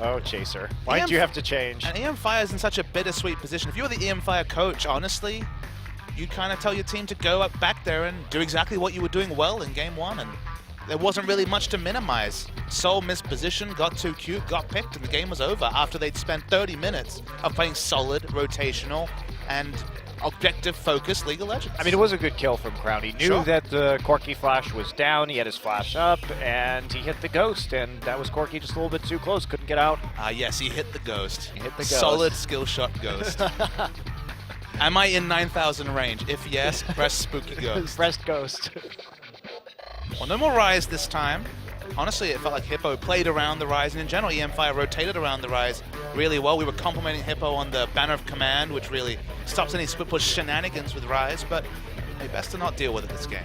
Oh, Chaser. Why did you have to change? And mFire is in such a bittersweet position. If you were the mFire coach, honestly, you'd kind of tell your team to go up back there and do exactly what you were doing well in game one, and there wasn't really much to minimize. Soul missed position, got too cute, got picked, and the game was over after they'd spent 30 minutes of playing solid, rotational, and objective-focused League of Legends. I mean, it was a good kill from Crown. He knew that the Corki flash was down, he had his flash up, and he hit the Ghost, and that was Corki just a little bit too close, couldn't get out. Yes, he hit the Ghost. He hit the Ghost. Solid skill shot Ghost. Am I in 9,000 range? If yes, press Spooky Ghost. Press Ghost. Well, no more Rise this time. Honestly, it felt like Hippo played around the Rise, and in general, mFire rotated around the Rise really well. We were complimenting Hippo on the Banner of Command, which really stops any split push shenanigans with Rise, but hey, best to not deal with it this game.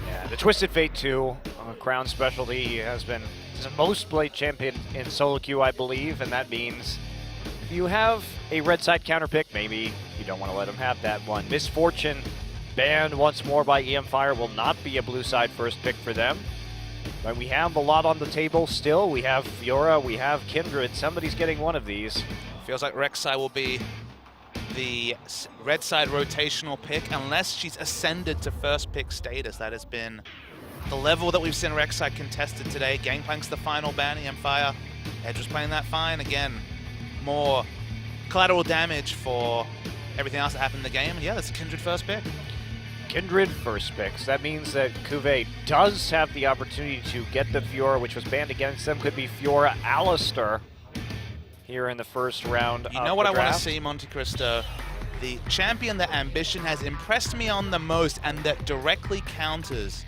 Yeah, the Twisted Fate 2, Crown specialty. He has been the most played champion in solo queue, I believe, and that means if you have a red side counter pick, maybe you don't want to let him have that one. Misfortune banned once more by mFire, will not be a blue side first pick for them. But we have a lot on the table still. We have Fiora, we have Kindred. Somebody's getting one of these. Feels like Rek'Sai will be the red side rotational pick unless she's ascended to first pick status. That has been the level that we've seen Rek'Sai contested today. Gangplank's the final ban, mFire. Edge was playing that fine. Again, more collateral damage for everything else that happened in the game. And yeah, that's a Kindred first pick. Kindred first picks. That means that Cuvée does have the opportunity to get the Fiora, which was banned against them. Could be Fiora Alistair here in the first round. You know what I want to see, Monte Cristo? The champion that Ambition has impressed me on the most and that directly counters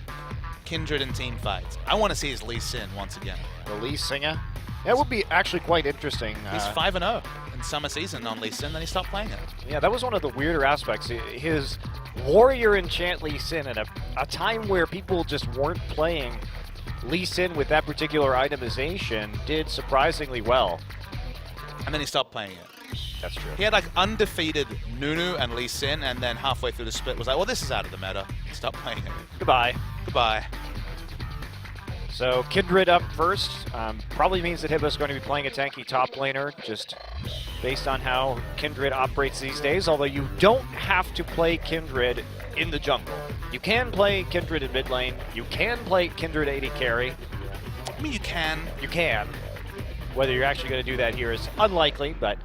Kindred in team fights. I want to see his Lee Sin once again. The Lee Singer? That would be actually quite interesting. He's 5-0 in summer season on Lee Sin, then he stopped playing it. Yeah, that was one of the weirder aspects. His Warrior enchant Lee Sin at a time where people just weren't playing Lee Sin with that particular itemization did surprisingly well. And then he stopped playing it. That's true. He had like undefeated Nunu and Lee Sin, and then halfway through the split was like, well, this is out of the meta. He stopped playing it. Goodbye. Goodbye. So Kindred up first. Probably means that Hippo's going to be playing a tanky top laner, just based on how Kindred operates these days, although you don't have to play Kindred in the jungle. You can play Kindred in mid lane. You can play Kindred AD carry. I mean, you can. You can. Whether you're actually going to do that here is unlikely, but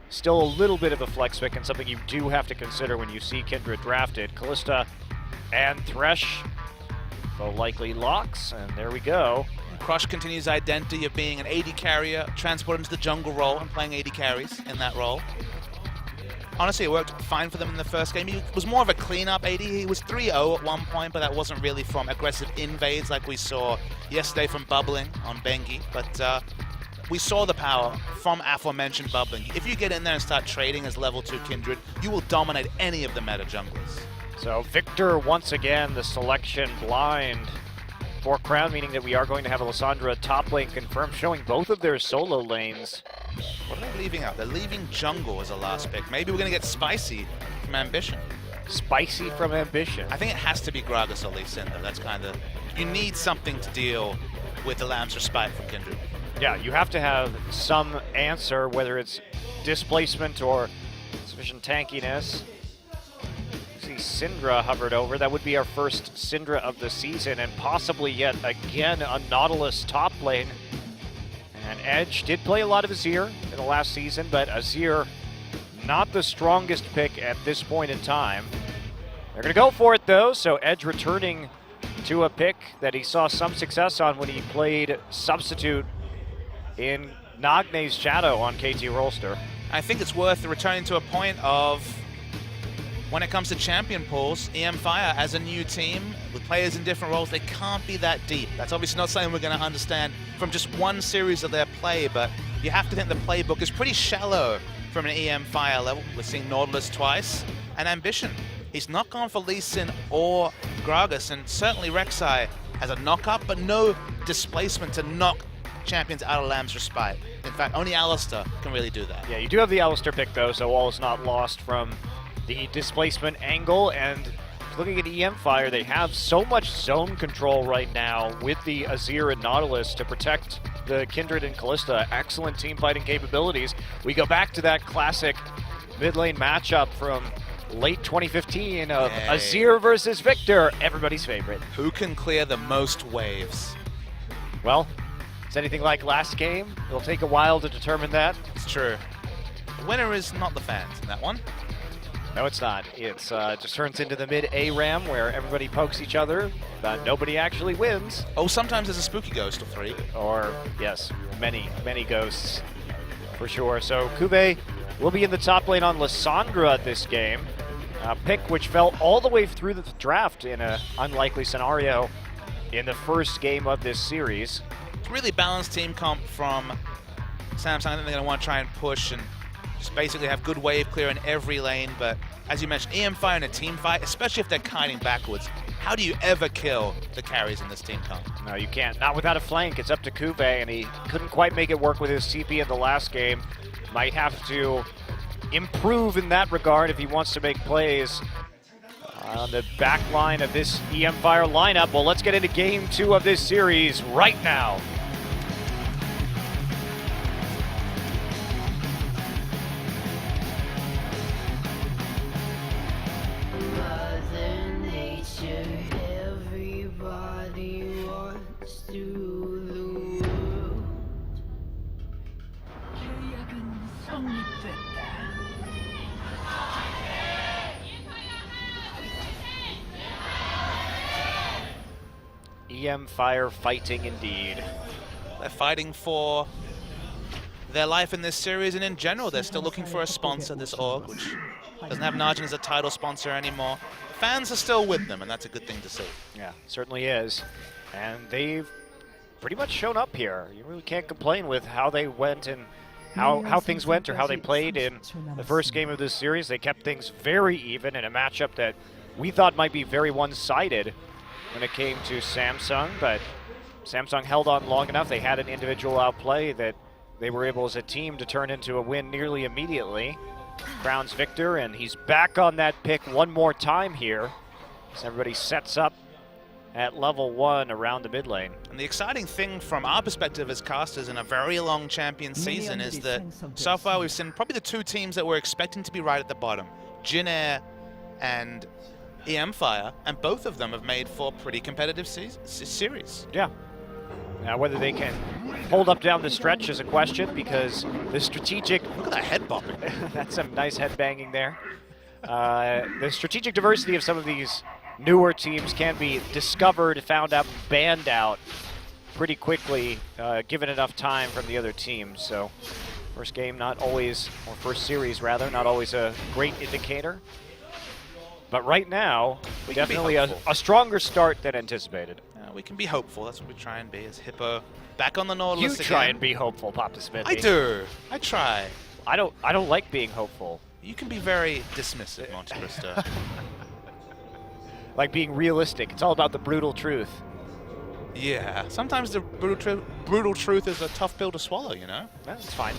still a little bit of a flex pick and something you do have to consider when you see Kindred drafted. Kalista and Thresh, the likely locks, and there we go. Crush continues identity of being an AD carrier, transported into the jungle role and playing AD carries in that role. Honestly, it worked fine for them in the first game. He was more of a cleanup AD. He was 3-0 at one point, but that wasn't really from aggressive invades like we saw yesterday from Bubbling on Bengi. But we saw the power from aforementioned Bubbling. If you get in there and start trading as level 2 Kindred, you will dominate any of the meta junglers. So Victor, once again, the selection blind for Crown, meaning that we are going to have Alessandra top lane confirmed, showing both of their solo lanes. What are they leaving out? They're leaving jungle as a last pick. Maybe we're going to get Spicy from Ambition. Spicy from Ambition. I think it has to be Gragas or Lee Sin, though. That's kind of... You need something to deal with the Lamb's Respite from Kindred. Yeah, you have to have some answer, whether it's displacement or sufficient tankiness. Syndra hovered over. That would be our first Syndra of the season, and possibly yet again a Nautilus top lane. And Edge did play a lot of Azir in the last season, but Azir not the strongest pick at this point in time. They're going to go for it though, so Edge returning to a pick that he saw some success on when he played substitute in Nagne's Shadow on KT Rolster. I think it's worth returning to a point of when it comes to champion pools, mFire as a new team with players in different roles, they can't be that deep. That's obviously not something we're going to understand from just one series of their play, but you have to think the playbook is pretty shallow from an mFire level. We're seeing Nautilus twice, and Ambition. He's not gone for Lee Sin or Gragas, and certainly Rek'Sai has a knock-up, but no displacement to knock champions out of Lamb's Respite. In fact, only Alistair can really do that. Yeah, you do have the Alistair pick though, so all is not lost from the displacement angle. And looking at mFire, they have so much zone control right now with the Azir and Nautilus to protect the Kindred and Callista. Excellent team fighting capabilities. We go back to that classic mid lane matchup from late 2015 of Azir versus Victor, everybody's favorite. Who can clear the most waves? Well, it's anything like last game. It'll take a while to determine that. It's true. The winner is not the fans in that one. No, it's not. It's just turns into the mid A ram where everybody pokes each other, but nobody actually wins. Oh, sometimes there's a spooky ghost or 3. Or, yes, many ghosts for sure. So Kube will be in the top lane on Lissandra this game. A pick which fell all the way through the draft in an unlikely scenario in the first game of this series. It's a really balanced team comp from Samsung. I think they're going to want to try and push and just basically have good wave clear in every lane. But as you mentioned, mFire in a team fight, especially if they're kiting backwards, how do you ever kill the carries in this team comp? No, you can't. Not without a flank. It's up to Kube, and he couldn't quite make it work with his TP in the last game. Might have to improve in that regard if he wants to make plays on the back line of this mFire lineup. Well, let's get into game 2 of this series right now. mFire fighting indeed. They're fighting for their life in this series, and in general, they're still looking for a sponsor, this org, which doesn't have Najin as a title sponsor anymore. Fans are still with them, and that's a good thing to see. Yeah, certainly is. And they've pretty much shown up here. You really can't complain with how they went and how things went or how they played in the first game of this series. They kept things very even in a matchup that we thought might be very one-sided when it came to Samsung, but Samsung held on long enough. They had an individual outplay that they were able as a team to turn into a win nearly immediately. Crowns Victor, and he's back on that pick one more time here as everybody sets up at level 1 around the mid lane. And the exciting thing from our perspective as casters in a very long champion season is that so far we've seen probably the 2 teams that we're expecting to be right at the bottom, Jin Air and mFire, and both of them have made for pretty competitive series. Yeah. Now, whether they can hold up down the stretch is a question, because the strategic... Look at that head bopping. That's some nice head banging there. The strategic diversity of some of these newer teams can be discovered, found out, banned out pretty quickly, given enough time from the other teams. So, first game not always, or first series rather, not always a great indicator. But right now, definitely a stronger start than anticipated. We can be hopeful. That's what we try and be, as Hippo back on the Nautilus again. You try and be hopeful, Papa Smithy. I do. I try. I don't like being hopeful. You can be very dismissive, Monte Cristo. Like being realistic. It's all about the brutal truth. Yeah. Sometimes the brutal truth is a tough pill to swallow, you know? That's fine.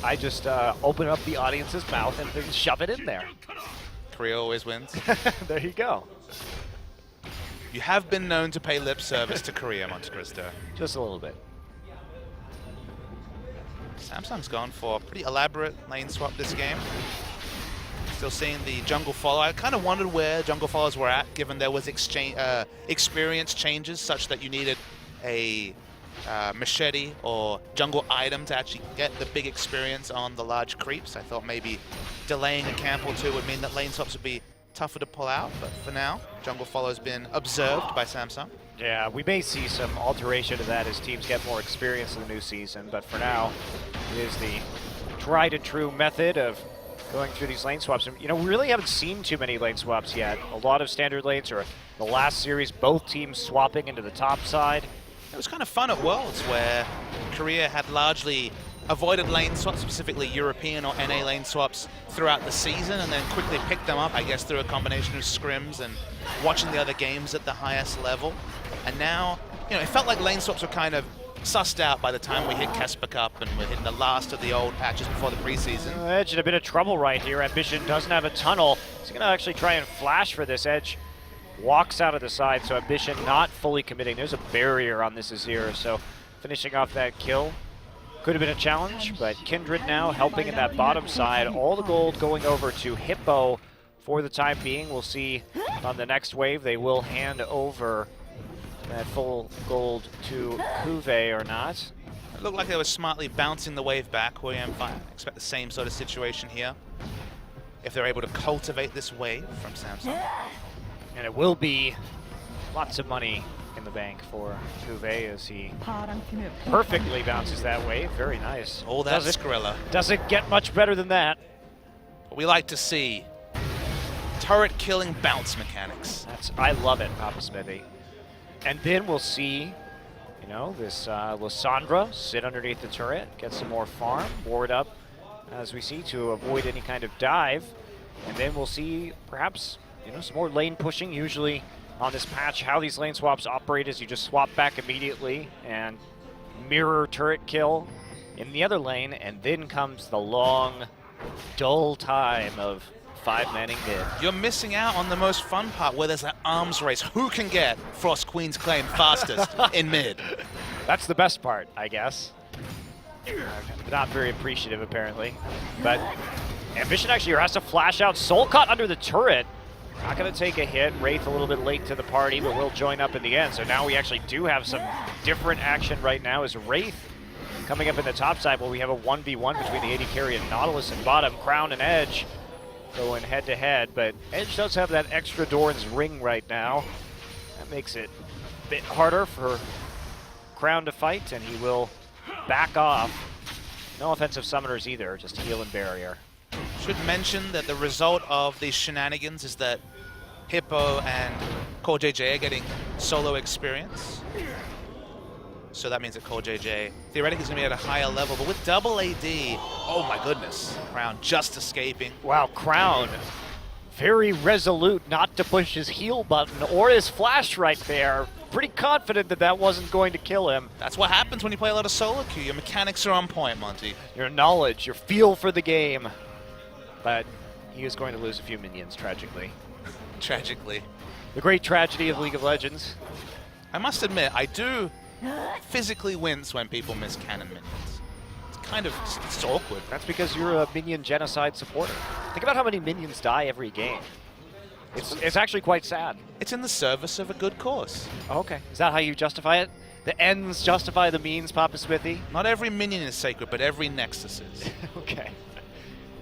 I just open up the audience's mouth and then shove it in there. Korea always wins. There you go. You have been known to pay lip service to Korea, Monte Cristo. Just a little bit. Samsung's gone for a pretty elaborate lane swap this game. Still seeing the jungle follow. I kind of wondered where jungle follows were at, given there was experience changes such that you needed a machete or jungle item to actually get the big experience on the large creeps. I thought maybe delaying a camp or 2 would mean that lane swaps would be tougher to pull out, but for now, jungle follow has been observed by Samsung. Yeah, we may see some alteration to that as teams get more experience in the new season, but for now, it is the tried and true method of going through these lane swaps. And, you know, we really haven't seen too many lane swaps yet. A lot of standard lanes, or the last series, both teams swapping into the top side. It was kind of fun at Worlds, where Korea had largely avoided lane swaps, specifically European or NA lane swaps, throughout the season, and then quickly picked them up, I guess, through a combination of scrims and watching the other games at the highest level. And now, you know, it felt like lane swaps were kind of sussed out by the time we hit Kesper Cup and we're hitting the last of the old patches before the preseason. Edge in a bit of trouble right here. Ambition doesn't have a tunnel. He's going to actually try and flash for this. Edge walks out of the side, so Ambition not fully committing. There's a barrier on this Azir, so finishing off that kill. Could have been a challenge, but Kindred now helping in that bottom side. All the gold going over to Hippo for the time being. We'll see on the next wave. They will hand over that full gold to Kuve or not. It looked like they were smartly bouncing the wave back for mFire. Expect the same sort of situation here if they're able to cultivate this wave from Samsung. And it will be lots of money in the bank for Kuve as he perfectly bounces that wave. Very nice. All that Skrilla. Doesn't get much better than that. We like to see turret killing bounce mechanics. I love it, Papa Smithy. And then we'll see, you know, this Lysandra sit underneath the turret, get some more farm, ward up as we see to avoid any kind of dive. And then we'll see perhaps, you know, some more lane pushing. Usually on this patch, how these lane swaps operate is you just swap back immediately and mirror turret kill in the other lane, and then comes the long, dull time of 5-manning mid. You're missing out on the most fun part where there's an arms race. Who can get Frost Queen's claim fastest in mid? That's the best part, I guess. Not very appreciative, apparently. But Ambition actually has to flash out. Soul caught under the turret. Not going to take a hit. Wraith a little bit late to the party, but will join up in the end. So now we actually do have some different action right now as Wraith coming up in the top side where we have a 1v1 between the AD carry and Nautilus in bottom. Crown and Edge going head-to-head, but Edge does have that extra Doran's ring right now. That makes it a bit harder for Crown to fight, and he will back off. No offensive summoners either, just heal and barrier. Should mention that the result of these shenanigans is that Hippo and CoreJJ are getting solo experience. So that means that CoreJJ theoretically is going to be at a higher level, but with double AD, oh my goodness, Crown just escaping. Wow, Crown very resolute not to push his heal button or his flash right there. Pretty confident that that wasn't going to kill him. That's what happens when you play a lot of solo queue. Your mechanics are on point, Monty. Your knowledge, your feel for the game. But he is going to lose a few minions, tragically. Tragically. The great tragedy of League of Legends. I must admit, I do physically wince when people miss cannon minions. It's kind of, it's awkward. That's because you're a minion genocide supporter. Think about how many minions die every game. It's actually quite sad. It's in the service of a good cause. Okay, is that how you justify it? The ends justify the means, Papa Smithy? Not every minion is sacred, but every nexus is. Okay.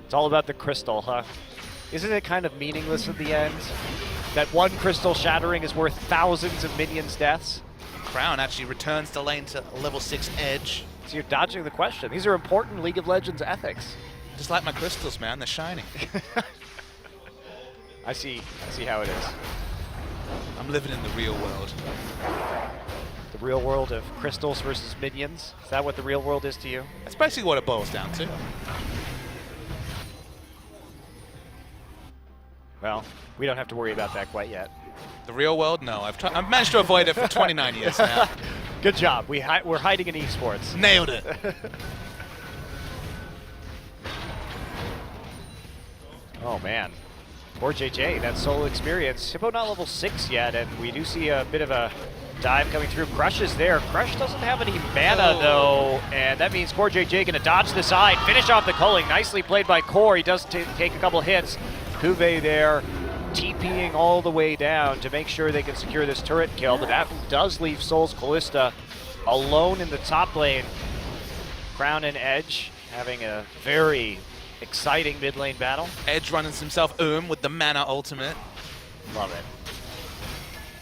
It's all about the crystal, huh? Isn't it kind of meaningless at the end? That one crystal shattering is worth thousands of minions' deaths? Crown actually returns the lane to level 6 Edge. So you're dodging the question. These are important League of Legends ethics. Just like my crystals, man. They're shining. I see how it is. I'm living in the real world. The real world of crystals versus minions? Is that what the real world is to you? That's basically what it boils down to. Well, we don't have to worry about that quite yet. The real world? No. I've managed to avoid it for 29 years now. Good job. We're hiding in esports. Nailed it. Oh, man. Poor JJ, that solo experience. Hippo not level 6 yet, and we do see a bit of a dive coming through. Crush is there. Crush doesn't have any mana, though, and that means CoreJJ going to dodge the side, finish off the culling. Nicely played by Core. He does take a couple hits. Kuve there, TPing all the way down to make sure they can secure this turret kill, but that does leave Soul's Callista alone in the top lane. Crown and Edge having a very exciting mid lane battle. Edge runs himself with the mana ultimate. Love it.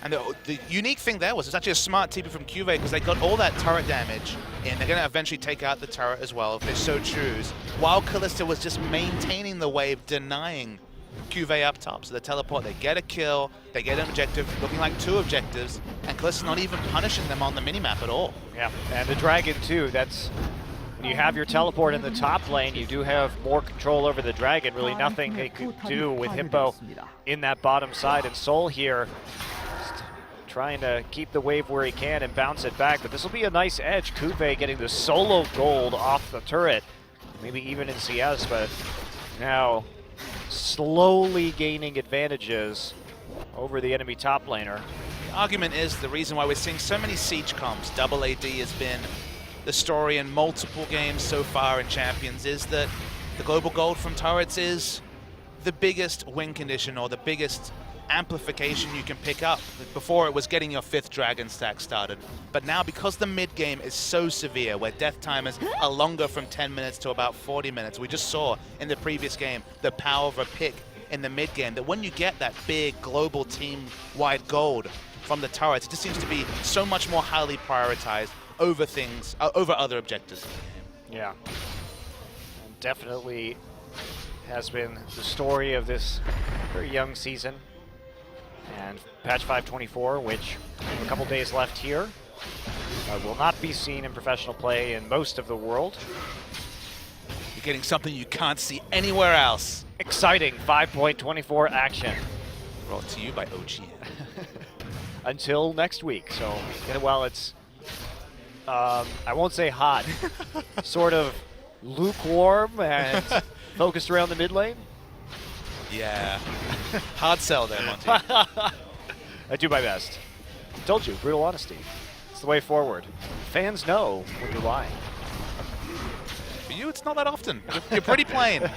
And the unique thing there was it's actually a smart TP from Kuve because they got all that turret damage in. They're going to eventually take out the turret as well if they so choose, while Callista was just maintaining the wave, denying Kuve up top. So the teleport, they get a kill, they get an objective, looking like 2 objectives, and Callista's not even punishing them on the minimap at all. Yeah, and the dragon too, that's when you have your teleport in the top lane, you do have more control over the dragon. Really nothing they could do with Hippo in that bottom side. And Soul here just trying to keep the wave where he can and bounce it back. But this will be a nice edge. Kuve getting the solo gold off the turret. Maybe even in CS, but now slowly gaining advantages over the enemy top laner. The argument is the reason why we're seeing so many Siege comps. Double AD has been the story in multiple games so far in Champions, is that the global gold from turrets is the biggest win condition or the biggest amplification you can pick up. Before it was getting your 5th dragon stack started, but now because the mid game is so severe where death timers are longer from 10 minutes to about 40 minutes, we just saw in the previous game the power of a pick in the mid game, that when you get that big global team-wide gold from the turrets, it just seems to be so much more highly prioritized over things, over other objectives. Yeah, and definitely has been the story of this very young season. And patch 524, which a couple days left here, will not be seen in professional play in most of the world. You're getting something you can't see anywhere else. Exciting 5.24 action. Brought to you by OGN. Until next week. So, well, it's, I won't say hot, sort of lukewarm and focused around the mid lane. Yeah. Hard sell there, Monty. I do my best. Told you, brutal honesty. It's the way forward. Fans know when you're lying. For you, it's not that often. You're pretty plain.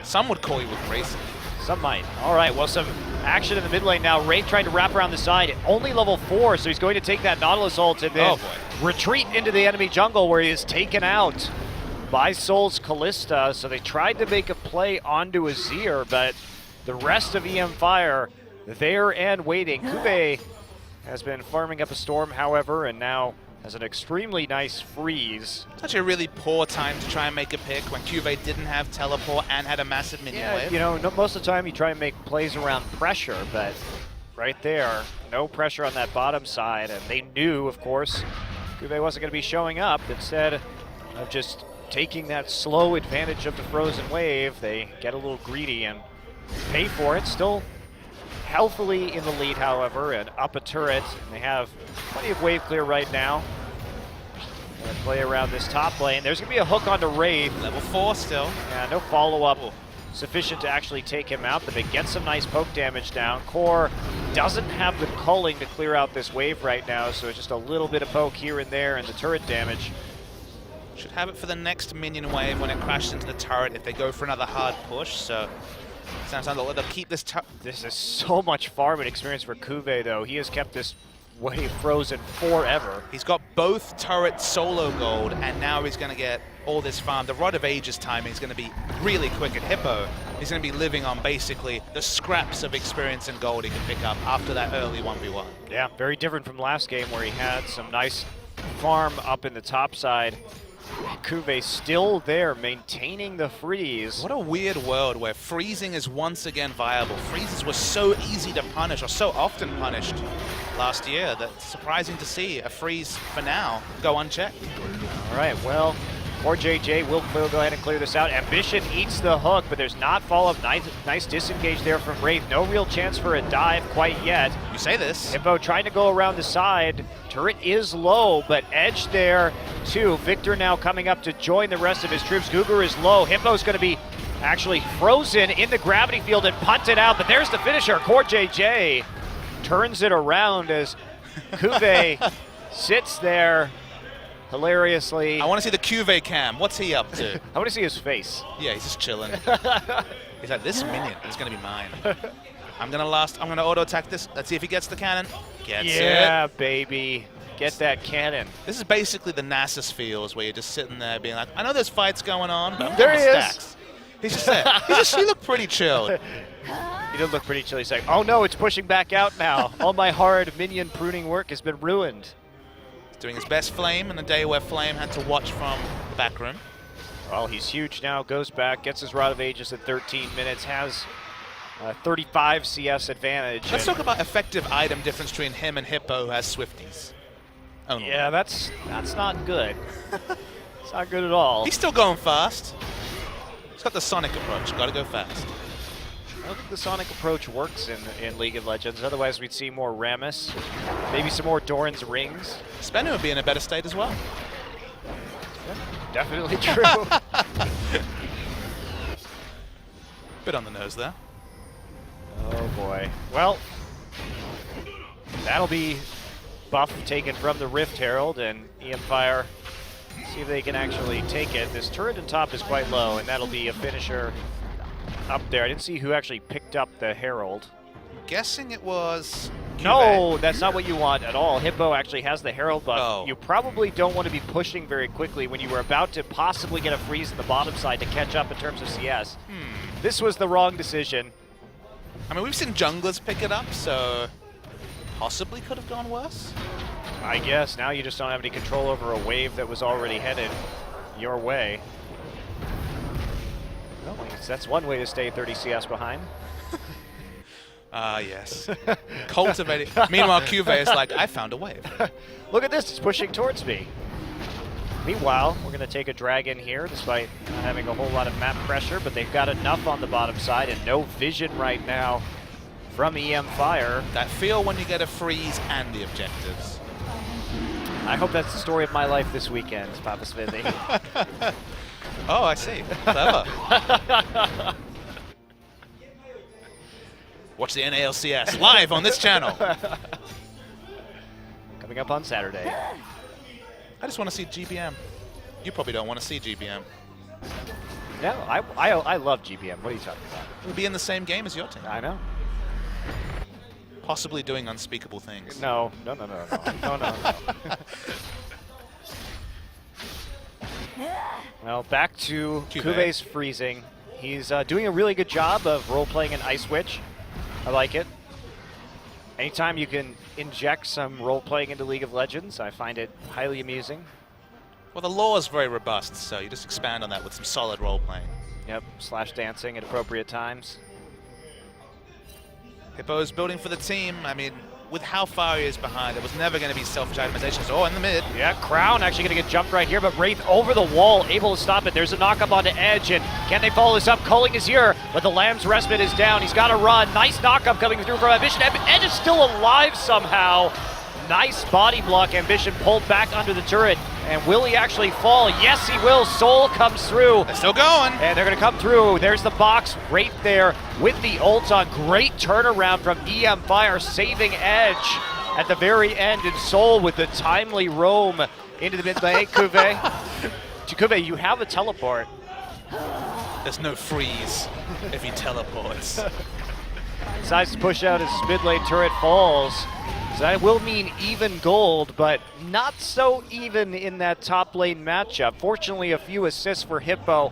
Some would call you aggressive. Some might. All right, well, some action in the mid lane now. Wraith trying to wrap around the side. Only level 4, so he's going to take that Nautilus ult and then retreat into the enemy jungle where he is taken out by Soul's Callista. So they tried to make a play onto Azir, but the rest of mFire there and waiting. Kube has been farming up a storm, however, and now has an extremely nice freeze. Such a really poor time to try and make a pick when Cuvée didn't have teleport and had a massive minion wave. You know, most of the time you try and make plays around pressure, but right there, no pressure on that bottom side, and they knew, of course, Kube wasn't going to be showing up. Instead of just taking that slow advantage of the frozen wave, they get a little greedy and pay for it. Still healthily in the lead, however, and up a turret. And they have plenty of wave clear right now. Gonna play around this top lane. There's gonna be a hook onto Wraith. Level 4 still. Yeah, no follow-up sufficient to actually take him out, but they get some nice poke damage down. Core doesn't have the culling to clear out this wave right now, so it's just a little bit of poke here and there and the turret damage. Should have it for the next minion wave when it crashes into the turret if they go for another hard push, so sounds like they'll keep this. This is so much farming experience for Kube, though. He has kept this wave frozen forever. He's got both turret solo gold, and now he's going to get all this farm. The Rod of Ages timing is going to be really quick at Hippo. He's going to be living on basically the scraps of experience and gold he can pick up after that early 1v1. Yeah, very different from last game where he had some nice farm up in the top side. Kube still there, maintaining the freeze. What a weird world where freezing is once again viable. Freezes were so easy to punish, or so often punished last year, that it's surprising to see a freeze for now go unchecked. All right, well, or JJ will go ahead and clear this out. Ambition eats the hook, but there's not follow-up. Nice disengage there from Wraith. No real chance for a dive quite yet. You say this. Hippo trying to go around the side. Turret is low, but Edge there too. Victor now coming up to join the rest of his troops. Gugur is low. Hippo's going to be actually frozen in the gravity field and punted out, but there's the finisher. Core JJ turns it around as Kube sits there hilariously. I want to see the Cuvée cam. What's he up to? I want to see his face. Yeah, he's just chilling. He's like, this minion is going to be mine. I'm going to auto attack this. Let's see if he gets the cannon. Gets it. Yeah, baby. Get that cannon. This is basically the Nasus feels, where you're just sitting there being like, I know there's fights going on, but I'm there he stacks. He's just there. He looked pretty chill. He did look pretty chill. He's like, oh no, it's pushing back out now. All my hard minion pruning work has been ruined. Doing his best Flame in a day where Flame had to watch from the back room. Well, he's huge now, goes back, gets his Rod of Ages at 13 minutes, has 35 CS advantage. Let's talk about effective item difference between him and Hippo, who has Swifties. Only. Yeah, that's not good. It's not good at all. He's still going fast. He's got the Sonic approach, gotta go fast. I don't think the Sonic approach works in League of Legends. Otherwise, we'd see more Rammus, maybe some more Doran's rings. Spennu would be in a better state as well. Yeah, definitely true. Bit on the nose there. Oh boy. Well, That'll be buff taken from the Rift Herald, and mFire see if they can actually take it. This turret on top is quite low, and that'll be a finisher up there. I didn't see who actually picked up the Herald. I'm guessing it was No, that's not what you want at all. Hippo actually has the Herald buff. Oh. You probably don't want to be pushing very quickly when you were about to possibly get a freeze in the bottom side to catch up in terms of CS. This was the wrong decision. I mean, we've seen junglers pick it up, so possibly could have gone worse. I guess now you just don't have any control over a wave that was already headed your way. Well, I guess that's one way to stay 30 CS behind. Yes. Cultivating. Meanwhile, Cuvée is like, I found a wave. Look at this, it's pushing towards me. Meanwhile, we're going to take a dragon here, despite not having a whole lot of map pressure, but they've got enough on the bottom side and no vision right now from mFire. That feel when you get a freeze and the objectives. I hope that's the story of my life this weekend, Papa Smithy. Oh, I see. Clever. Watch the NALCS live on this channel. Coming up on Saturday. I just want to see GBM. You probably don't want to see GBM. No, I love GBM. What are you talking about? We'll be in the same game as your team. I know. Possibly doing unspeakable things. No. Well, back to Cuvé's freezing. He's doing a really good job of role-playing an Ice Witch. I like it. Anytime you can inject some role-playing into League of Legends, I find it highly amusing. Well, the lore is very robust, so you just expand on that with some solid role-playing. Yep, slash dancing at appropriate times. Hippo's building for the team. I mean, with how far he is behind, it was never going to be selfish itemizations. Oh, in the mid. Yeah, Crown actually going to get jumped right here, but Wraith over the wall, able to stop it. There's a knock-up onto Edge, and can they follow this up? Culling is here, but the Lamb's Respite is down. He's got to run. Nice knock-up coming through from Ambition. Edge is still alive somehow. Nice body block. Ambition pulled back under the turret. And will he actually fall? Yes, he will. Soul comes through. They're still going. And they're going to come through. There's the box right there with the ult on. Great turnaround from mFire, saving Edge at the very end. And Soul with the timely roam into the mid lane. Cuvée. Cuvée, you have a teleport. There's no freeze if he teleports. Decides to push out as mid lane turret falls. So that will mean even gold, but not so even in that top lane matchup. Fortunately, a few assists for Hippo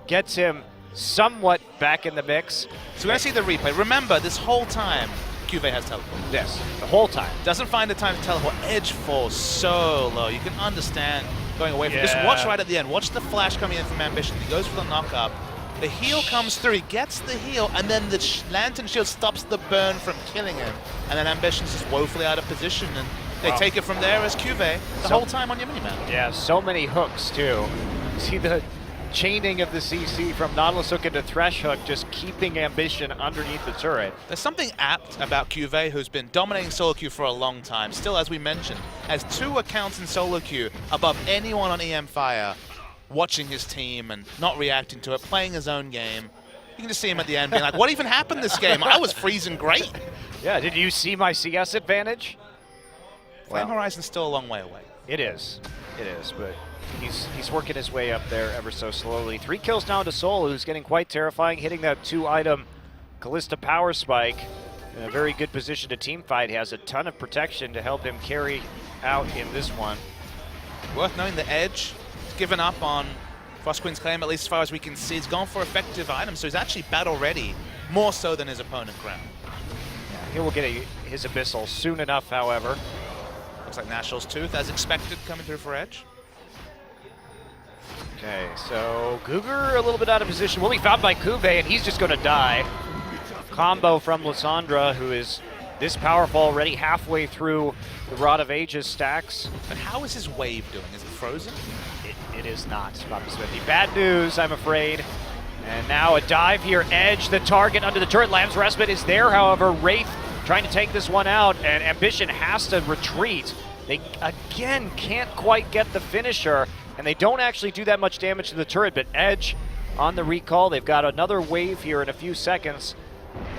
gets him somewhat back in the mix. So we're going to see the replay. Remember, this whole time, Cuvée has teleport. Yes, the whole time. Doesn't find the time to teleport. Edge falls so low. You can understand going away from Just watch right at the end. Watch the flash coming in from Ambition. He goes for the knock-up. The heal comes through, he gets the heal, and then the Lantern Shield stops the burn from killing him. And then Ambition's just woefully out of position, and they take it from there as Cuvée the whole time on your minimap. Yeah, so many hooks, too. See the chaining of the CC from Nautilus Hook into Thresh Hook, just keeping Ambition underneath the turret. There's something apt about Cuvée, who's been dominating solo queue for a long time. Still, as we mentioned, has 2 accounts in solo queue above anyone on mFire. Watching his team and not reacting to it, playing his own game. You can just see him at the end being like, what even happened this game? I was freezing great. Yeah, did you see my CS advantage? Flame Horizon's still a long way away. It is, but he's working his way up there ever so slowly. 3 kills now to Soul, who's getting quite terrifying, hitting that 2-item Callista Power Spike. In a very good position to teamfight. He has a ton of protection to help him carry out in this one. Worth knowing the Edge. Given up on Frost Queen's claim, at least as far as we can see. He's gone for effective items, so he's actually battle ready, more so than his opponent, Crown. Yeah, he will get his Abyssal soon enough, however. Looks like Nashal's Tooth, as expected, coming through for Edge. Okay, so Cougar a little bit out of position. Will be found by Cuvée, and he's just going to die. Combo from Lysandra, who is this powerful already halfway through the Rod of Ages stacks. But how is his wave doing? Is it frozen? It is not, Papa Smithy. Bad news, I'm afraid. And now a dive here. Edge, the target under the turret. Lamb's Respite is there, however. Wraith trying to take this one out, and Ambition has to retreat. They, again, can't quite get the finisher, and they don't actually do that much damage to the turret, but Edge on the recall. They've got another wave here in a few seconds,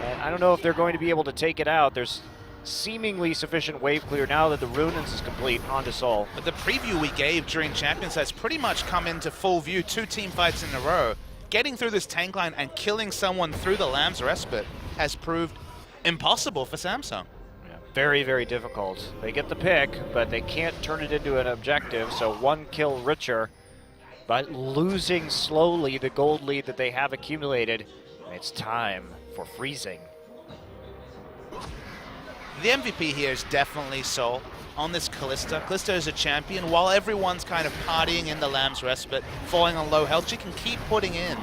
and I don't know if they're going to be able to take it out. There's seemingly sufficient wave clear now that the Runins is complete onto Sol. But the preview we gave during Champions has pretty much come into full view. 2 team fights in a row. Getting through this tank line and killing someone through the Lamb's Respite has proved impossible for Samsung. Yeah, very, very difficult. They get the pick, but they can't turn it into an objective, so 1 kill richer, but losing slowly the gold lead that they have accumulated. It's time for freezing. The MVP here is definitely Sol on this Kalista. Kalista is a champion. While everyone's kind of partying in the Lamb's Respite, falling on low health, she can keep putting in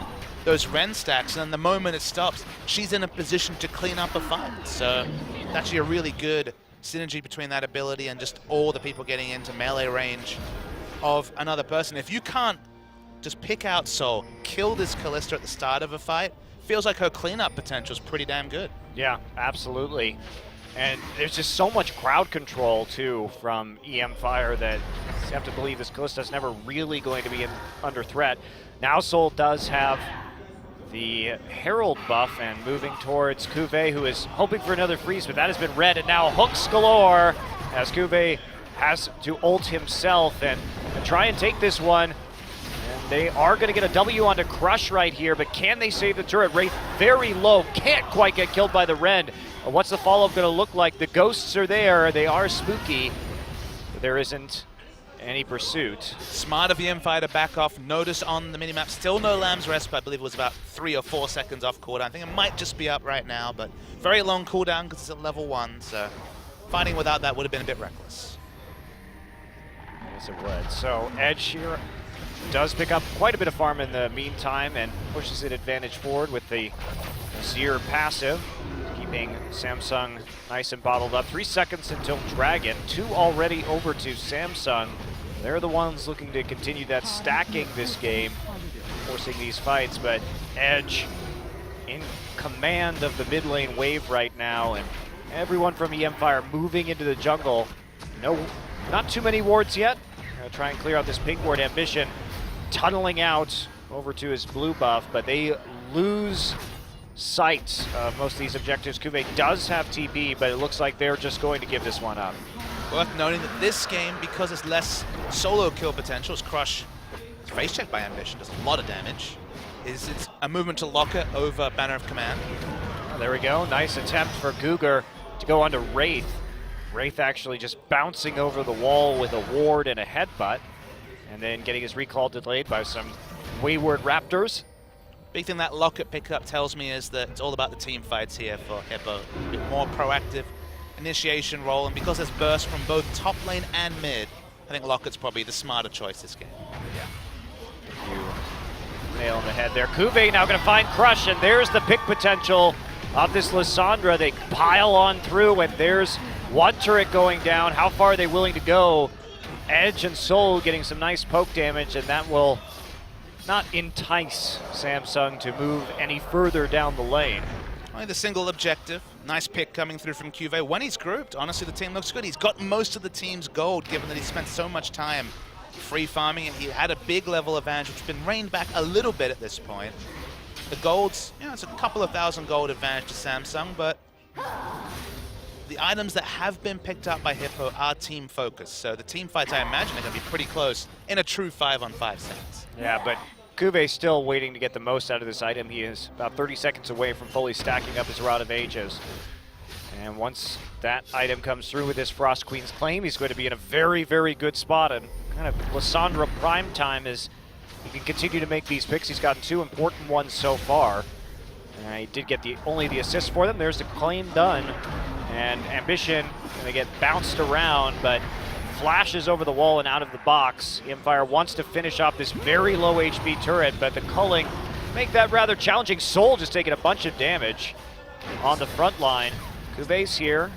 those Ren stacks, and the moment it stops, she's in a position to clean up a fight. So it's actually a really good synergy between that ability and just all the people getting into melee range of another person. If you can't just pick out Sol, kill this Kalista at the start of a fight, feels like her cleanup potential is pretty damn good. Yeah, absolutely. And there's just so much crowd control, too, from mFire that you have to believe this Kalista's never really going to be under threat. Now Sol does have the Herald buff and moving towards Cuvée, who is hoping for another freeze, but that has been read, and now hooks galore as Cuvée has to ult himself and try and take this one. And they are going to get a W onto Crush right here, but can they save the turret? Wraith very low, can't quite get killed by the Rend. What's the follow-up going to look like? The ghosts are there, they are spooky, but there isn't any pursuit. Smart of mFire to back off. Notice on the minimap, still no Lamb's Rest, but I believe it was about 3 or 4 seconds off cooldown. I think it might just be up right now, but very long cooldown because it's at level 1, so fighting without that would have been a bit reckless. Yes, it would. So Edge here does pick up quite a bit of farm in the meantime and pushes it advantage forward with the Azir passive, keeping Samsung nice and bottled up. 3 seconds until Dragon, 2 already over to Samsung. They're the ones looking to continue that stacking this game, forcing these fights, but Edge in command of the mid lane wave right now, and everyone from mFire moving into the jungle. No, not too many wards yet. Gonna try and clear out this pink ward. Ambition tunneling out over to his blue buff, but they lose sight of most of these objectives. Cuvée does have TP, but it looks like they're just going to give this one up. Worth noting that this game, because it's less solo kill potential, as Crush is face checked by Ambition, does a lot of damage, it's a movement to lock it over Banner of Command. Oh, there we go. Nice attempt for Cougar to go onto Wraith. Wraith actually just bouncing over the wall with a ward and a headbutt, and then getting his recall delayed by some wayward Raptors. Big thing that Locket pickup tells me is that it's all about the team fights here for Hippo. A bit more proactive initiation role, and because there's burst from both top lane and mid, I think Locket's probably the smarter choice this game. Yeah. You nail on the head there. Cuvée now going to find Crush, and there's the pick potential of this Lissandra. They pile on through, and there's one turret going down. How far are they willing to go? Edge and Sol getting some nice poke damage, and that will not entice Samsung to move any further down the lane. Only the single objective. Nice pick coming through from Cuvée. When he's grouped, honestly, the team looks good. He's got most of the team's gold, given that he spent so much time free farming, and he had a big level advantage, which has been reined back a little bit at this point. The gold's, it's a couple of thousand gold advantage to Samsung, but the items that have been picked up by Hippo are team focused. So the team fights, I imagine, are going to be pretty close in a true 5-on-5 sense. Yeah, but Cuvé's still waiting to get the most out of this item. He is about 30 seconds away from fully stacking up his Rod of Ages. And once that item comes through with his Frost Queen's Claim, he's going to be in a very, very good spot. And kind of Lissandra prime time as he can continue to make these picks. He's gotten 2 important ones so far. And he did get only the assist for them. There's the claim done. And Ambition going to get bounced around, but flashes over the wall and out of the box. mFire wants to finish off this very low HP turret, but the culling make that rather challenging. Sol just taking a bunch of damage on the front line. Cuvé's here.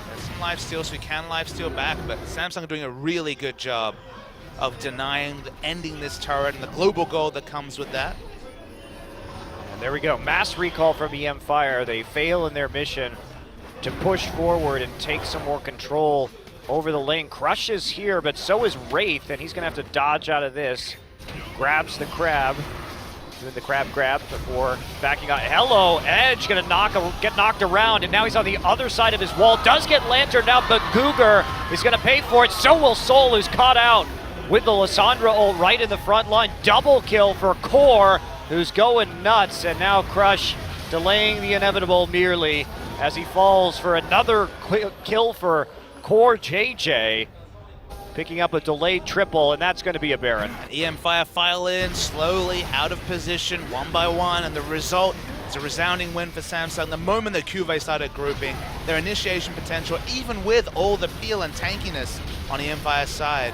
There's some lifesteal, so we can lifesteal back, but Samsung are doing a really good job of denying, ending this turret and the global gold that comes with that. And there we go. Mass recall from mFire. They fail in their mission to push forward and take some more control over the lane. Crush is here, but so is Wraith, and he's going to have to dodge out of this. Grabs the crab. doing the crab grab before backing out. Hello, Edge gonna get knocked around, and now he's on the other side of his wall. Does get lanterned out, but Guger is gonna pay for it. So will Soul, who's caught out with the Lissandra ult right in the front line. Double kill for Core, who's going nuts, and now Crush delaying the inevitable merely as he falls for another kill for Core JJ. Picking up a delayed triple, and that's going to be a Baron. mFire file in slowly out of position, one by one, and the result is a resounding win for Samsung. The moment that Cuvée started grouping, their initiation potential, even with all the peel and tankiness on mFire's side,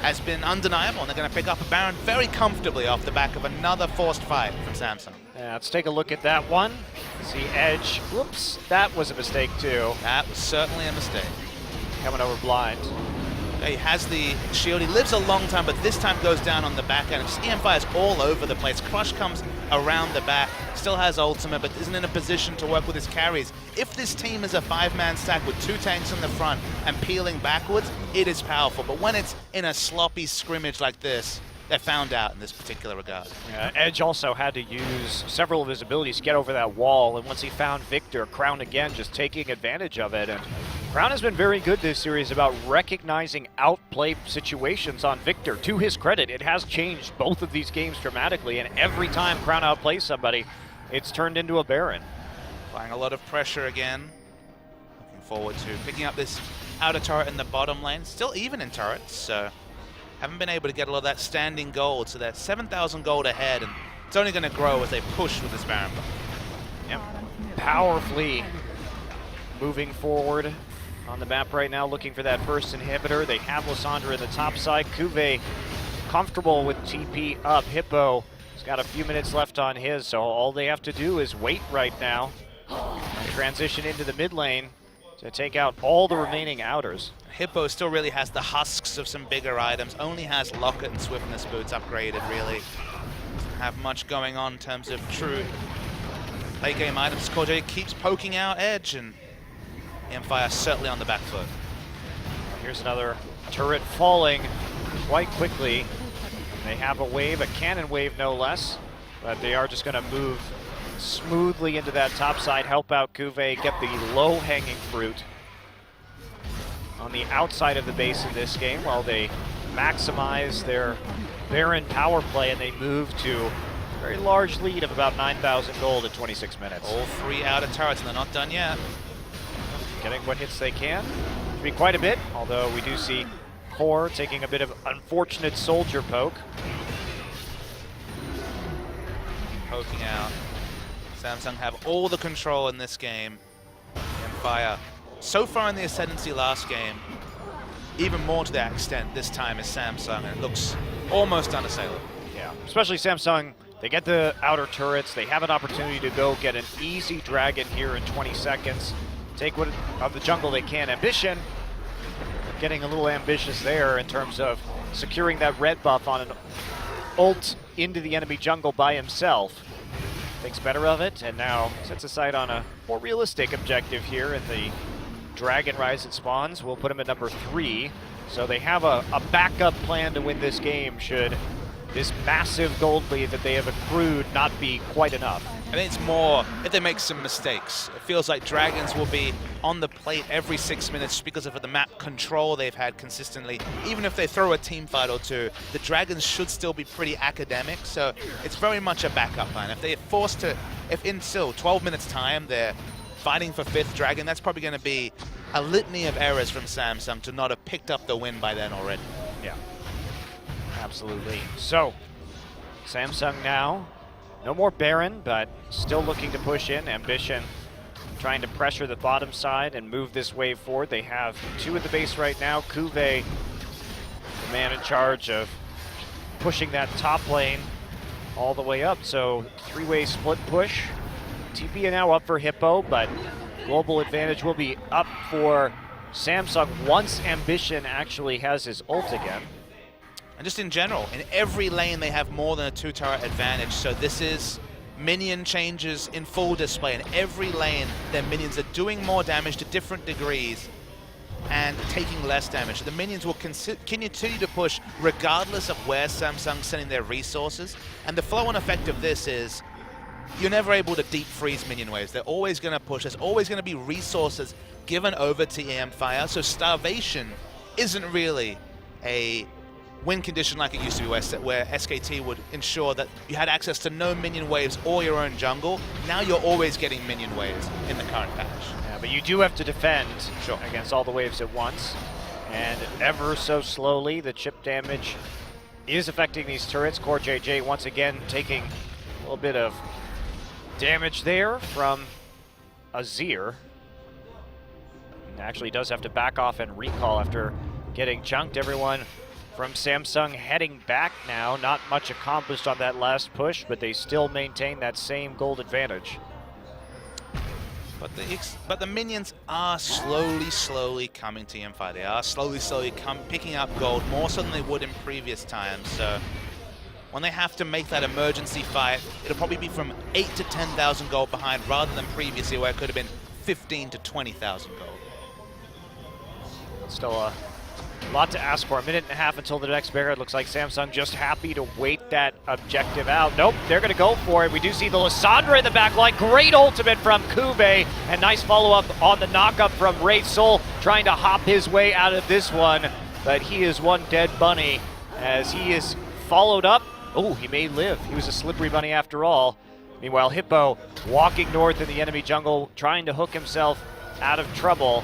has been undeniable, and they're going to pick up a Baron very comfortably off the back of another forced fight from Samsung. Yeah, let's take a look at that one. See Edge. Whoops, that was a mistake too. That was certainly a mistake. Coming over blind. He has the shield. He lives a long time, but this time goes down on the back end. mFire is all over the place. Crush comes around the back, still has ultimate, but isn't in a position to work with his carries. If this team is a 5-man stack with 2 tanks in the front and peeling backwards, it is powerful. But when it's in a sloppy scrimmage like this, they're found out in this particular regard. Yeah, Edge also had to use several of his abilities to get over that wall, and once he found Victor, Crown again just taking advantage of it. And Crown has been very good this series about recognizing outplay situations on Victor. To his credit, it has changed both of these games dramatically, and every time Crown outplays somebody, it's turned into a Baron. Applying a lot of pressure again. Looking forward to picking up this outer turret in the bottom lane. Still even in turrets, so haven't been able to get a lot of that standing gold, so they're 7,000 gold ahead, and it's only going to grow as they push with this Baron. Yep. Powerfully moving forward on the map right now, looking for that first inhibitor. They have Lissandra in the top side. Cuvée comfortable with TP up. Hippo has got a few minutes left on his, so all they have to do is wait right now and transition into the mid lane to take out all the remaining outers. Hippo still really has the husks of some bigger items, only has Locket and Swiftness boots upgraded, really. Doesn't have much going on in terms of true late game items. Corday keeps poking out Edge, and mFire certainly on the back foot. Here's another turret falling quite quickly. They have a wave, a cannon wave no less, but they are just going to move smoothly into that top side, help out Cuvée, get the low-hanging fruit on the outside of the base in this game while they maximize their Baron power play, and they move to a very large lead of about 9,000 gold in 26 minutes. All 3 outer turrets, and they're not done yet. Getting what hits they can. Should be quite a bit, although we do see Core taking a bit of unfortunate soldier poke. Poking out. Samsung have all the control in this game. mFire, so far in the ascendancy last game, even more to that extent this time is Samsung, and it looks almost unassailable. Yeah, especially Samsung. They get the outer turrets. They have an opportunity to go get an easy dragon here in 20 seconds. Take what of the jungle they can. Ambition, getting a little ambitious there in terms of securing that red buff on an ult into the enemy jungle by himself. Thinks better of it, and now sets aside on a more realistic objective here in the Dragon Rise. It spawns. We'll put him at number 3. So they have a backup plan to win this game should this massive gold lead that they have accrued not be quite enough. I think it's more if they make some mistakes. It feels like Dragons will be on the plate every 6 minutes because of the map control they've had consistently. Even if they throw a team fight or two, the Dragons should still be pretty academic, so it's very much a backup plan. If they're forced to, if in still 12 minutes time they're fighting for 5th Dragon, that's probably going to be a litany of errors from Samsung to not have picked up the win by then already. Yeah, absolutely. So, Samsung now, no more Baron, but still looking to push in. Ambition trying to pressure the bottom side and move this wave forward. They have 2 at the base right now. Cuvée, the man in charge of pushing that top lane all the way up. So 3-way split push. TP now up for Hippo, but global advantage will be up for Samsung once Ambition actually has his ult again. And just in general, in every lane they have more than a 2-turret advantage, so this is minion changes in full display. In every lane, their minions are doing more damage to different degrees. and taking less damage. The minions will continue to push regardless of where Samsung's sending their resources. And the flow-on effect of this is you're never able to deep freeze minion waves. They're always going to push. There's always going to be resources given over to mFire. So starvation isn't really a win condition like it used to be, where SKT would ensure that you had access to no minion waves or your own jungle. Now you're always getting minion waves in the current patch. Yeah, but you do have to defend against all the waves at once. And ever so slowly, the chip damage is affecting these turrets. Core JJ once again taking a little bit of damage there from Azir. And actually does have to back off and recall after getting chunked. Everyone from Samsung heading back now. Not much accomplished on that last push, but they still maintain that same gold advantage. But the minions are slowly coming to mFire. They are slowly picking up gold, more so than they would in previous times. So when they have to make that emergency fight, it'll probably be from 8 to 10,000 gold behind, rather than previously where it could have been 15 to 20,000 gold. Still a lot to ask for. A minute and a half until the next barrier. It looks like Samsung just happy to wait that objective out. Nope, they're going to go for it. We do see the Lissandra in the back line. Great ultimate from Kuve, and nice follow-up on the knock-up from Wraith Soul, trying to hop his way out of this one, but he is one dead bunny as he is followed up. Oh, he may live. He was a slippery bunny after all. Meanwhile, Hippo walking north in the enemy jungle, trying to hook himself out of trouble.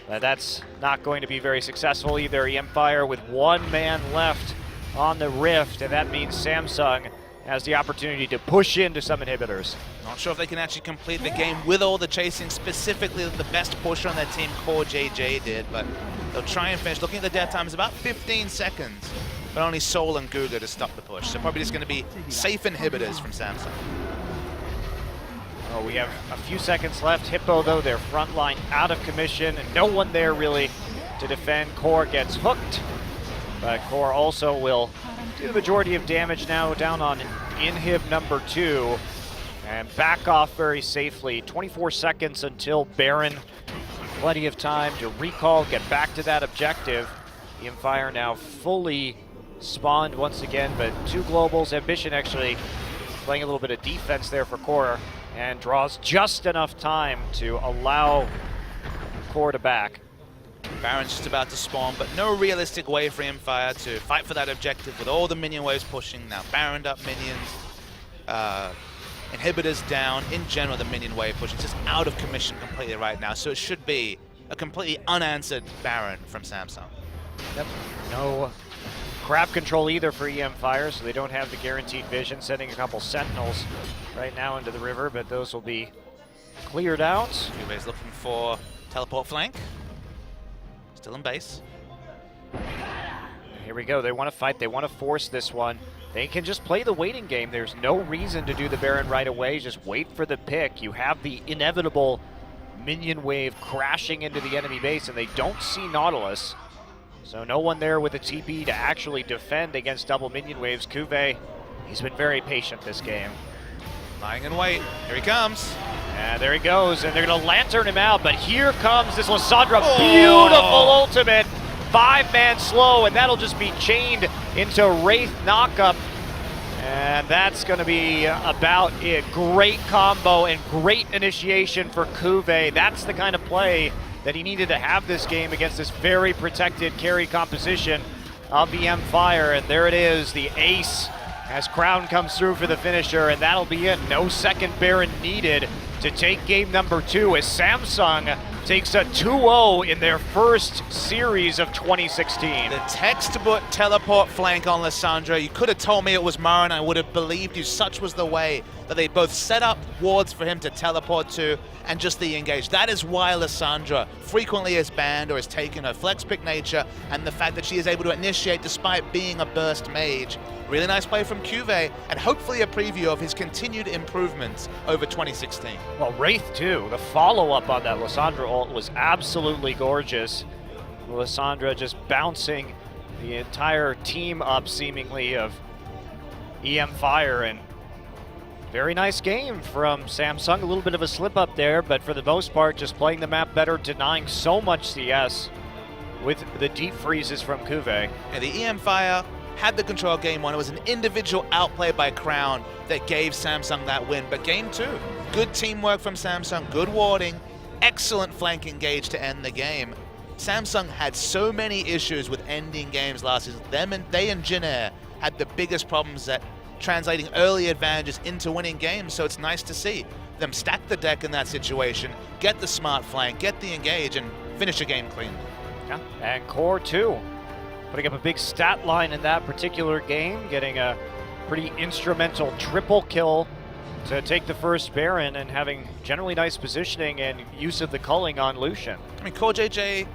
That's not going to be very successful either. mFire with one man left on the Rift, and that means Samsung has the opportunity to push into some inhibitors. Not sure if they can actually complete the game with all the chasing, specifically the best pusher on their team, Core JJ, did, but they'll try and finish. Looking at the death time, it's about 15 seconds, but only Soul and Guga to stop the push. So probably just going to be safe inhibitors from Samsung. Oh, we have a few seconds left. Hippo, though, their front line out of commission, and no one there really to defend. Core gets hooked, but Core also will do the majority of damage now down on inhib number 2 and back off very safely. 24 seconds until Baron. Plenty of time to recall, get back to that objective. mFire now fully spawned once again, but 2 globals. Ambition actually playing a little bit of defense there for Core, and draws just enough time to allow Core to back. Baron's just about to spawn, but no realistic way for mFire to fight for that objective with all the minion waves pushing. Now Baron up minions, inhibitors down. In general, the minion wave push is just out of commission completely right now, so it should be a completely unanswered Baron from Samsung. Yep. No crab control either for mFire, so they don't have the guaranteed vision, sending a couple sentinels right now into the river, but those will be cleared out. Everybody's looking for teleport flank. Still in base. Here we go. They want to fight. They want to force this one. They can just play the waiting game. There's no reason to do the Baron right away. Just wait for the pick. You have the inevitable minion wave crashing into the enemy base, and they don't see Nautilus. So no one there with a TP to actually defend against double minion waves. Kuve, he's been very patient this game. Lying in wait. Here he comes. And there he goes, and they're going to lantern him out, but here comes this Lissandra. Beautiful ultimate. 5-man slow, and that'll just be chained into Wraith knockup. And that's going to be about it. Great combo and great initiation for Kuve. That's the kind of play that he needed to have this game against this very protected carry composition of the mFire. And there it is, the ace as Crown comes through for the finisher, and that'll be it. No second Baron needed to take game number 2 as Samsung takes a 2-0 in their first series of 2016. The textbook teleport flank on Lissandra. You could have told me it was Mara and I would have believed you. Such was the way that they both set up wards for him to teleport to and just the engage. That is why Lissandra frequently is banned or is taken her flex pick nature, and the fact that she is able to initiate despite being a burst mage. Really nice play from Kuve, and hopefully a preview of his continued improvements over 2016. Well, Wraith too, the follow-up on that Lissandra ult was absolutely gorgeous. Lissandra just bouncing the entire team up seemingly of mFire, and Very nice game from Samsung. A little bit of a slip up there, but for the most part, just playing the map better, denying so much CS with the deep freezes from Kuve. Yeah, the mFire had the control game one. It was an individual outplay by Crown that gave Samsung that win. But game two, good teamwork from Samsung, good warding, excellent flank engage to end the game. Samsung had so many issues with ending games last season. They and Jin Air had the biggest problems at translating early advantages into winning games, so it's nice to see them stack the deck in that situation, get the smart flank, get the engage, and finish a game clean. Yeah, and Core too, putting up a big stat line in that particular game, getting a pretty instrumental triple kill to take the first Baron and having generally nice positioning and use of the culling on Lucian. I mean, Core JJ,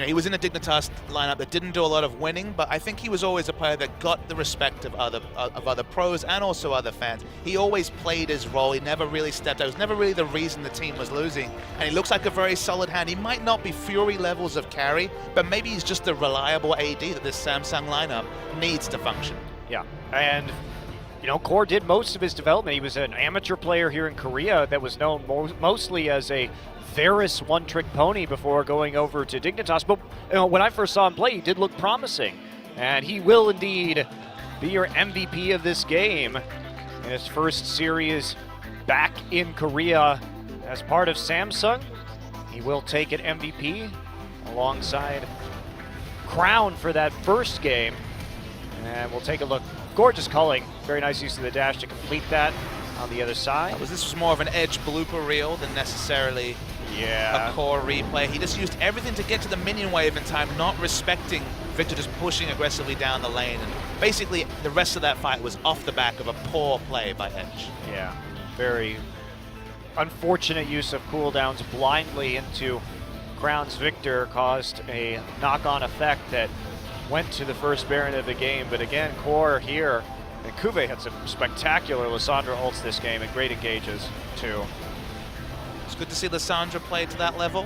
he was in a Dignitas lineup that didn't do a lot of winning, but I think he was always a player that got the respect of other pros and also other fans. He always played his role. He never really stepped out. It was never really the reason the team was losing. And he looks like a very solid hand. He might not be Fury levels of carry, but maybe he's just the reliable AD that this Samsung lineup needs to function. Yeah, and Core did most of his development. He was an amateur player here in Korea that was known mostly as a Varus one-trick pony before going over to Dignitas. But when I first saw him play, he did look promising. And he will indeed be your MVP of this game in his first series back in Korea as part of Samsung. He will take an MVP alongside Crown for that first game. And we'll take a look. Gorgeous culling. Very nice use of the dash to complete that on the other side. This was more of an Edge blooper reel than necessarily a Core replay. He just used everything to get to the minion wave in time, not respecting Victor just pushing aggressively down the lane. And basically, the rest of that fight was off the back of a poor play by Edge. Yeah, very unfortunate use of cooldowns blindly into Crown's Victor caused a knock-on effect that went to the first Baron of the game. But again, Core here, and Kuve had some spectacular Lissandra ults this game and great engages too. It's good to see Lissandra play to that level.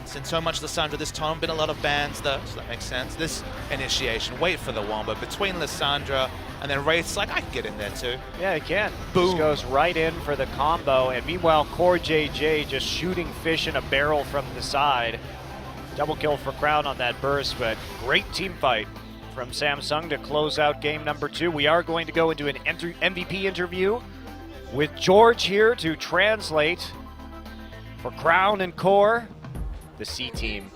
Since so much Lissandra this time, been a lot of bans though, so that makes sense. This initiation, wait for the wombo between Lissandra and then Wraith's like, I can get in there too. Yeah, he can. Boom. Just goes right in for the combo, and meanwhile Core JJ just shooting fish in a barrel from the side. Double kill for Crown on that burst, but great team fight from Samsung to close out game number 2. We are going to go into an MVP interview with George here to translate for Crown and Core, the C team.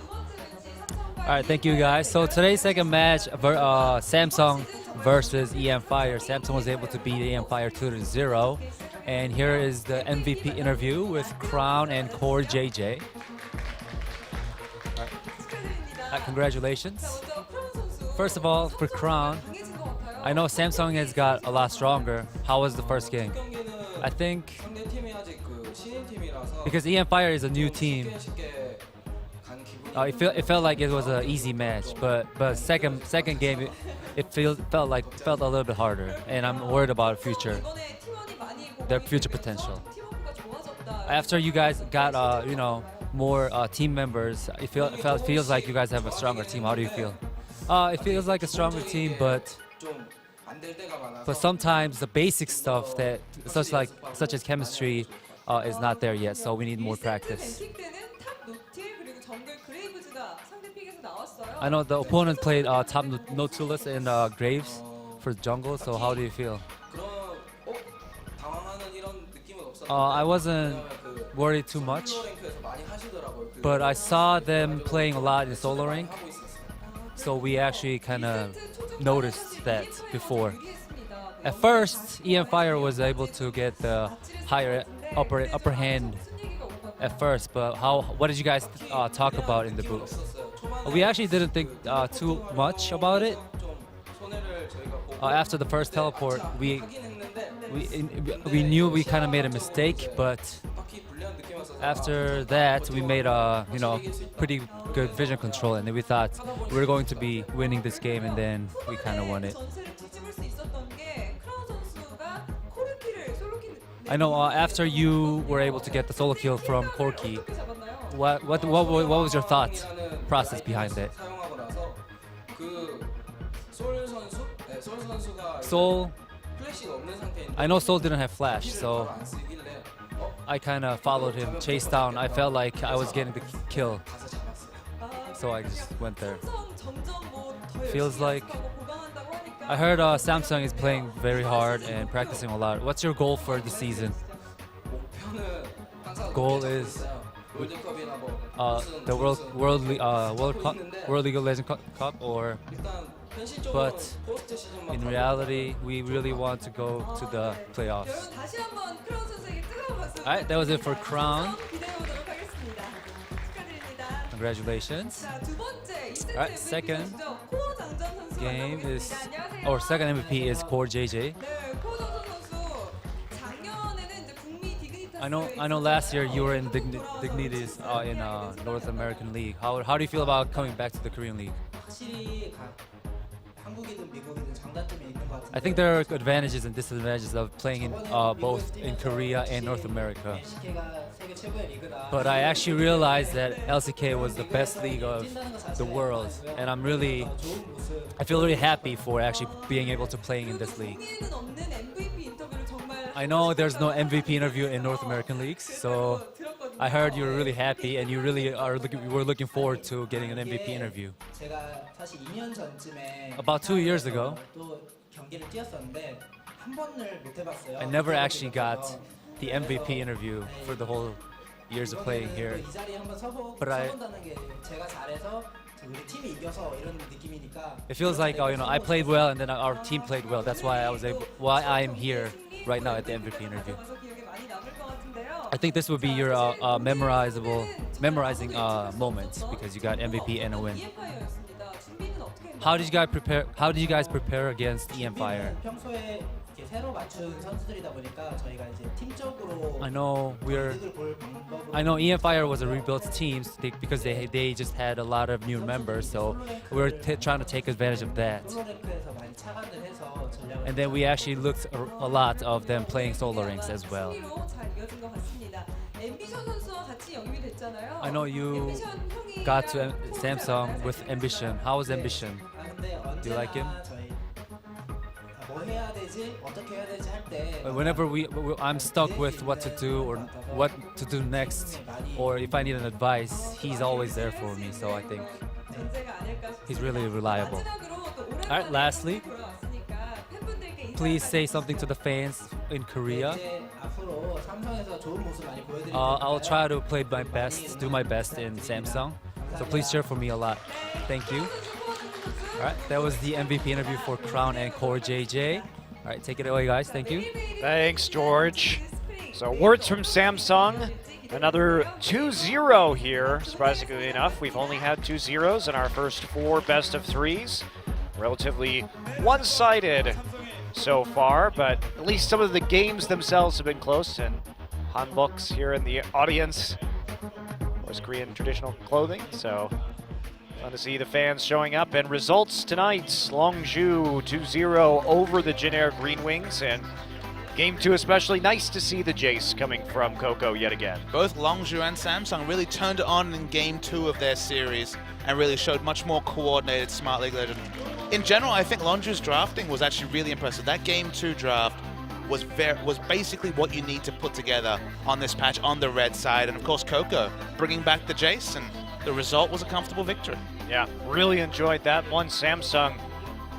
All right, thank you guys. So today's second match, Samsung versus mFire. Samsung was able to beat mFire 2-0. And here is the MVP interview with Crown and Core JJ. Congratulations. First of all, for Crown, I know Samsung has got a lot stronger. How was the first game? I think because mFire is a new team, it felt like it was an easy match. But second game, it felt a little bit harder, and I'm worried about their future potential. After you guys got more team members, it feels like you guys have a stronger team. How do you feel? It feels like a stronger team, but sometimes the basic stuff that such as chemistry is not there yet. So we need more practice. I know the opponent played top Nautilus and Graves for jungle. So how do you feel? I wasn't worried too much, but I saw them playing a lot in solo rank, so we actually kind of noticed that before. At first, mFire was able to get the higher upper hand at first, but what did you guys talk about in the booth? We actually didn't think too much about it. After the first teleport, we knew we kind of made a mistake, but after that we made a pretty good vision control, and then we thought we were going to be winning this game, and then we kind of won it. I know after you were able to get the solo kill from Corki, what was your thought process behind that? Soul I know Seoul didn't have flash, so I kind of followed him, chased down. I felt like I was getting the kill, so I just went there. Feels like I heard Samsung is playing very hard and practicing a lot. What's your goal for the season? Goal is the World League of Legends Cup, or but in reality, we really want to go to the playoffs. All right, that was it for Crown. Congratulations. All right, second game is, or second MVP is Core JJ. I know. Last year you were in Dignities in North American League. How do you feel about coming back to the Korean League? I think there are advantages and disadvantages of playing in both in Korea and North America. But I actually realized that LCK was the best league of the world, and I feel really happy for actually being able to play in this league. I know there's no MVP interview in North American leagues, so I heard you were really happy and you really were looking forward to getting an MVP interview. About 2 years ago, I never actually got the MVP interview for the whole years of playing here. But it feels like I played well and then our team played well. That's why I am here right now at the MVP interview. I think this would be your memorizing moment because you got MVP and a win. How did you guys prepare against mFire? I know mFire was a rebuilt team because they just had a lot of new members, so we're trying to take advantage of that. And then we actually looked a lot of them playing solo ranks as well. I know you got to Samsung with Ambition. How was Ambition? Do you like him? Whenever I'm stuck with what to do or what to do next, or if I need an advice, he's always there for me. So I think he's really reliable. All right, lastly, please say something to the fans in Korea. I'll try to play my best, do my best in Samsung. So please cheer for me a lot. Thank you. All right, that was the MVP interview for Crown and Core JJ. All right, take it away, guys. Thank you. Thanks, George. So words from Samsung. Another 2-0 here, surprisingly enough. We've only had 2-0s in our first 4 best of 3s. Relatively one-sided so far, but at least some of the games themselves have been close. And hanboks here in the audience, of course, Korean traditional clothing. So fun to see the fans showing up. And results tonight, Longju 2-0 over the generic Green Wings. And Game 2 especially, nice to see the Jace coming from Coco yet again. Both Longju and Samsung really turned it on in Game 2 of their series and really showed much more coordinated Smart League Legend. In general, I think Longju's drafting was actually really impressive. That Game 2 draft was basically what you need to put together on this patch on the red side. And of course, Coco bringing back the Jace, and the result was a comfortable victory. Yeah, really enjoyed that one. Samsung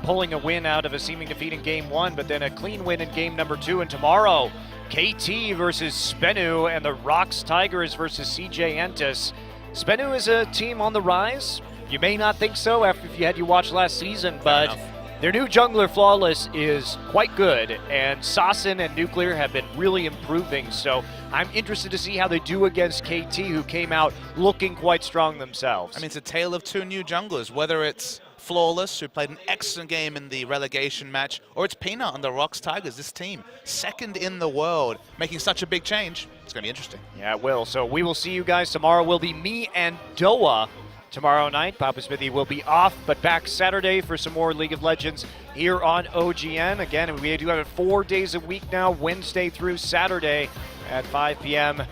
pulling a win out of a seeming defeat in Game 1, but then a clean win in Game number 2. And tomorrow, KT versus Spenu and the Rocks Tigers versus CJ Entus. Spenu is a team on the rise. You may not think so after if you watched last season, but their new jungler, Flawless, is quite good, and Sassen and Nuclear have been really improving, so I'm interested to see how they do against KT, who came out looking quite strong themselves. I mean, it's a tale of 2 new junglers, whether it's Flawless, who played an excellent game in the relegation match, or it's Peanut on the Rocks Tigers. This team, second in the world, making such a big change. It's going to be interesting. Yeah, it will. So we will see you guys tomorrow. Will be me and Doa tomorrow night. Papa Smithy will be off, but back Saturday for some more League of Legends here on OGN. Again, we do have it 4 days a week now, Wednesday through Saturday at 5 p.m.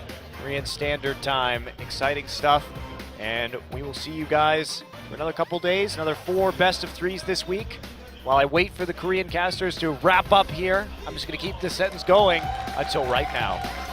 Korean Standard Time. Exciting stuff. And we will see you guys for another couple days, another 4 best of 3s this week. while I wait for the Korean casters to wrap up here, I'm just going to keep this sentence going until right now.